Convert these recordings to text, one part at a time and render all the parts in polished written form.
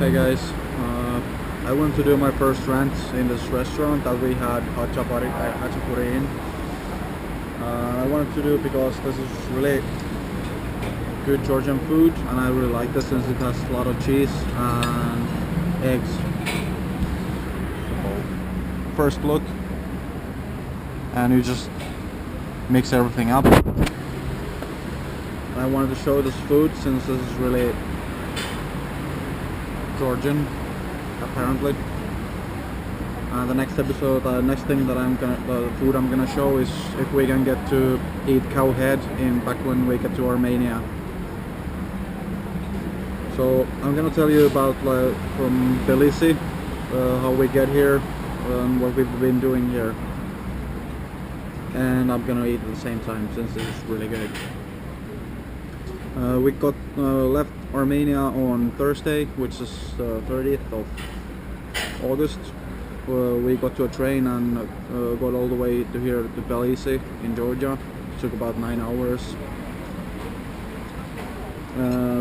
Hey guys, I went to do my first rant in this restaurant that we had hachapuri in. I wanted to do it because this is really good Georgian food and I really like this since it has a lot of cheese and eggs. So, first look, and you just mix everything up. I wanted to show this food since this is really Georgian, apparently. The next episode, next thing that the food I'm gonna show is if we can get to eat cow head in back when we get to Armenia. So I'm gonna tell you about from Tbilisi, how we get here and what we've been doing here. And I'm gonna eat at the same time since this is really good. We got left Armenia on Thursday, which is the 30th of August. We got to a train and got all the way to here to Tbilisi in Georgia. It took about 9 hours.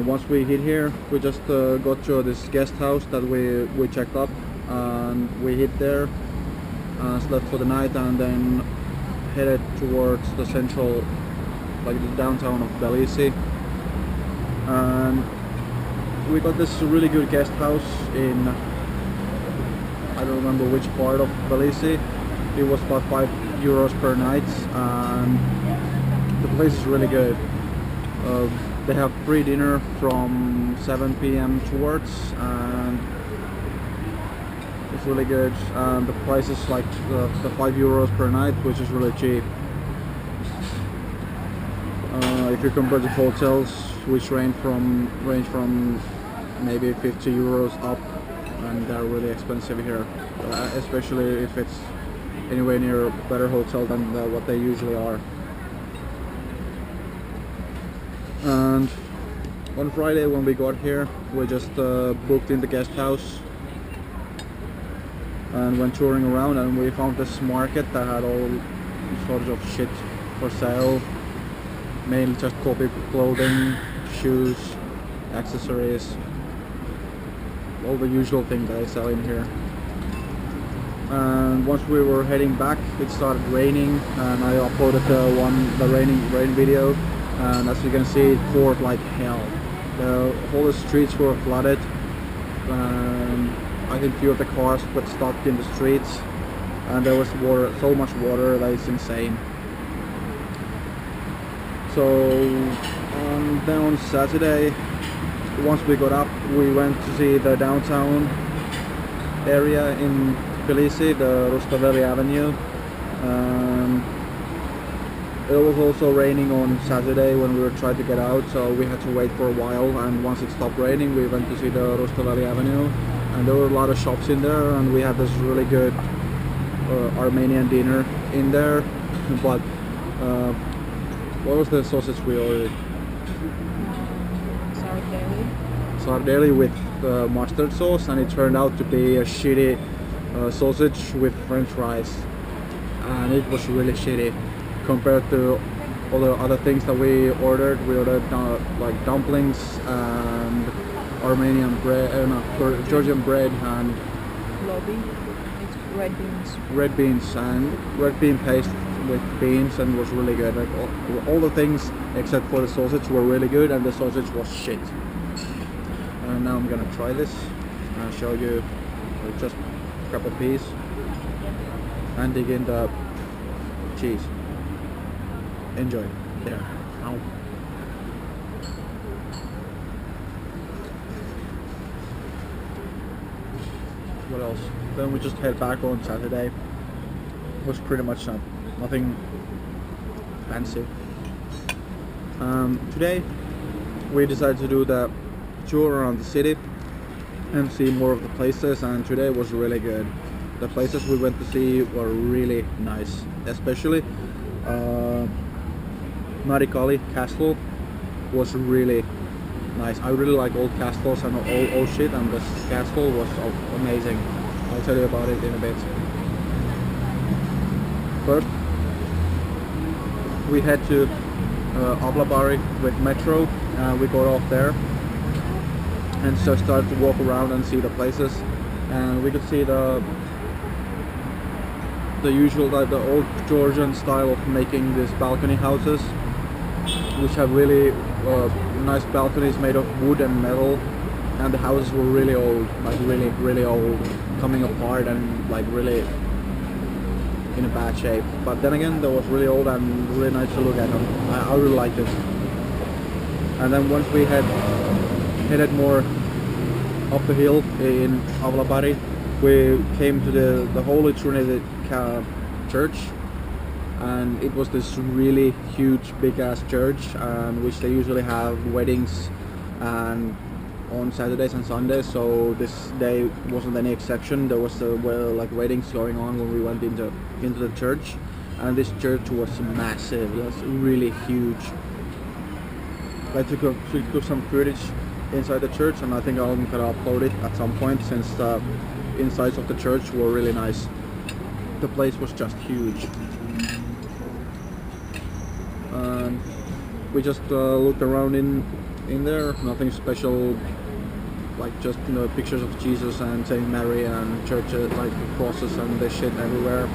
Once we hit here, we just got to this guest house that we checked up, and we hit there, slept for the night, and then headed towards the central, like the downtown of Tbilisi. And we got this really good guest house in, I don't remember which part of Tbilisi. It was about €5 per night, and the place is really good. They have free dinner from 7 p.m. towards, and it's really good. And the price is like the €5 per night, which is really cheap. If you compare to hotels, which range from maybe €50 up, and they're really expensive here, especially if it's anywhere near a better hotel than what they usually are. And on Friday when we got here, we just booked in the guest house and went touring around, and we found this market that had all sorts of shit for sale, mainly just clothing, shoes, accessories, all the usual things that I sell in here. And once we were heading back, it started raining, and I uploaded the rain video, and as you can see, it poured like hell. All the streets were flooded, and I think few of the cars got stuck in the streets, and there was water, so much water that it's insane. So then on Saturday, once we got up, we went to see the downtown area in Tbilisi, the Rustaveli Avenue. It was also raining on Saturday when we were trying to get out, so we had to wait for a while, and once it stopped raining, we went to see the Rustaveli Avenue, and there were a lot of shops in there, and we had this really good Armenian dinner in there. But what was the sausage we ordered? Sardeli with mustard sauce, and it turned out to be a shitty sausage with french fries, and it was really shitty compared to all the other things that we ordered. We ordered like dumplings and Armenian bread, Georgian bread, and lobby. It's red beans. Red beans and red bean paste with beans, and it was really good. Like all the things except for the sausage were really good, and the sausage was shit. And now I'm gonna try this and show you. Just grab a piece and dig in the cheese. Enjoy. There. Ow. What else? Then we just head back on Saturday. It was pretty much nothing fancy. Today we decided to do the tour around the city and see more of the places, and today was really good. The places we went to see were really nice, especially Marikali Castle was really nice. I really like old castles and old shit, and this castle was amazing. I'll tell you about it in a bit. First, we head to Ablabari with metro. We got off there, and so started to walk around and see the places, and we could see the usual, like the old Georgian style of making these balcony houses, which have really nice balconies made of wood and metal, and the houses were really old, like really old, coming apart and like really in a bad shape. But then again, they was really old and really nice to look at them. I really liked it. And then once we had headed more up the hill in Avlabari, we came to the Holy Trinity Church, and it was this really huge, big ass church, which they usually have weddings and on Saturdays and Sundays. So this day wasn't any exception. There was like weddings going on when we went into the church, and this church was massive. It was really huge. I took some footage inside the church, and I think I'm gonna upload it at some point, since the insides of the church were really nice. The place was just huge. And we just looked around in there. Nothing special, like just pictures of Jesus and Saint Mary and churches, like crosses and this shit everywhere.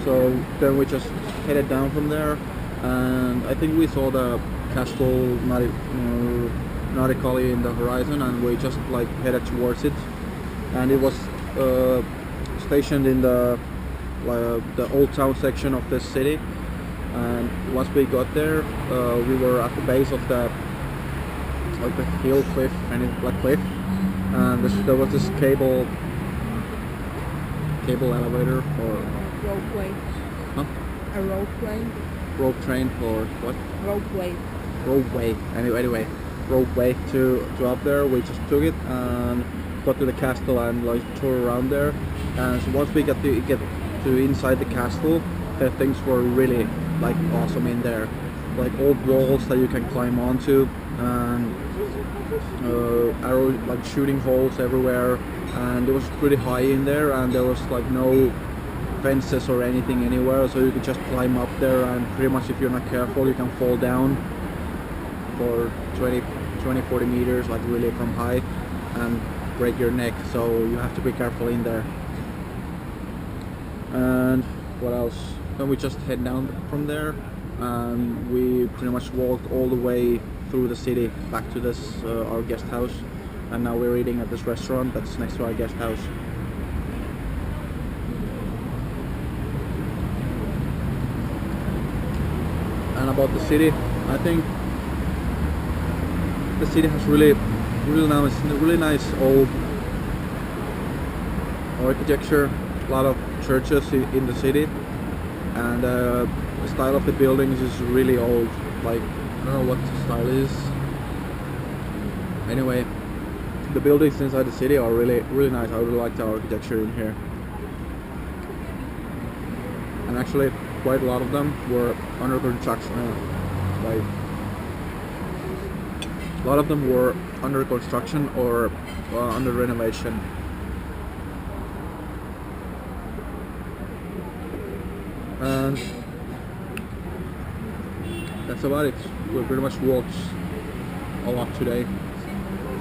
So then we just headed down from there, and I think we saw the Castle Narikali in the horizon, and we just like headed towards it. And it was stationed in the old town section of this city. And once we got there, we were at the base of the hill cliff, and and there was this cable elevator, or Ropeway. Huh? A ropeway. Rope train, or what? Ropeway. Anyway, ropeway to up there. We just took it and got to the castle and like toured around there. And so once we get to inside the castle, the things were really like awesome in there. Like old walls that you can climb onto, and arrow like shooting holes everywhere, and it was pretty high in there, and there was like no fences or anything anywhere, so you could just climb up there, and pretty much if you're not careful you can fall down for 20-40 meters, like really from high, and break your neck, so you have to be careful in there. And what else? Then we just head down from there, and we pretty much walked all the way through the city back to this our guest house, and now we're eating at this restaurant that's next to our guest house. And about the city, I think the city has really nice old architecture, a lot of churches in the city, and the style of the buildings is really old. Like, I don't know what the style is. Anyway, the buildings inside the city are really nice. I really like the architecture in here. And actually, quite a lot of them were under construction. Like, a lot of them were under construction or under renovation. And that's about it. We pretty much walked a lot today.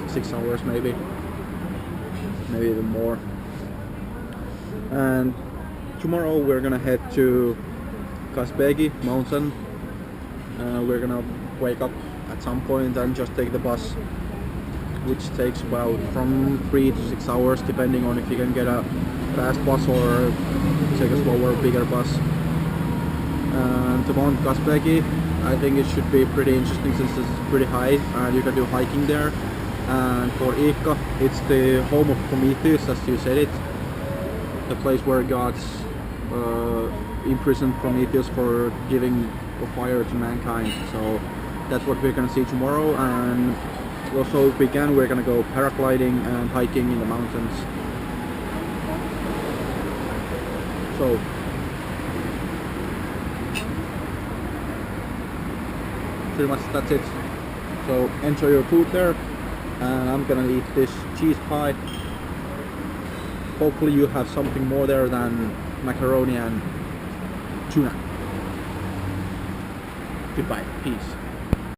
6 hours maybe even more. And tomorrow we're gonna head to Kasbegi mountain. We're gonna wake up at some point and just take the bus, which takes about from 3 to 6 hours, depending on if you can get a fast bus or take a slower, bigger bus. And to Mount Kasbegi, I think it should be pretty interesting since it's pretty high and you can do hiking there. And for Iikka, it's the home of Prometheus, as you said it, the place where gods imprisoned Prometheus for giving a fire to mankind. So that's what we're gonna see tomorrow, and also if we can, we're gonna go paragliding and hiking in the mountains. So pretty much that's it. So enjoy your food there, and I'm gonna eat this cheese pie. Hopefully you have something more there than macaroni and tuna. Goodbye, peace.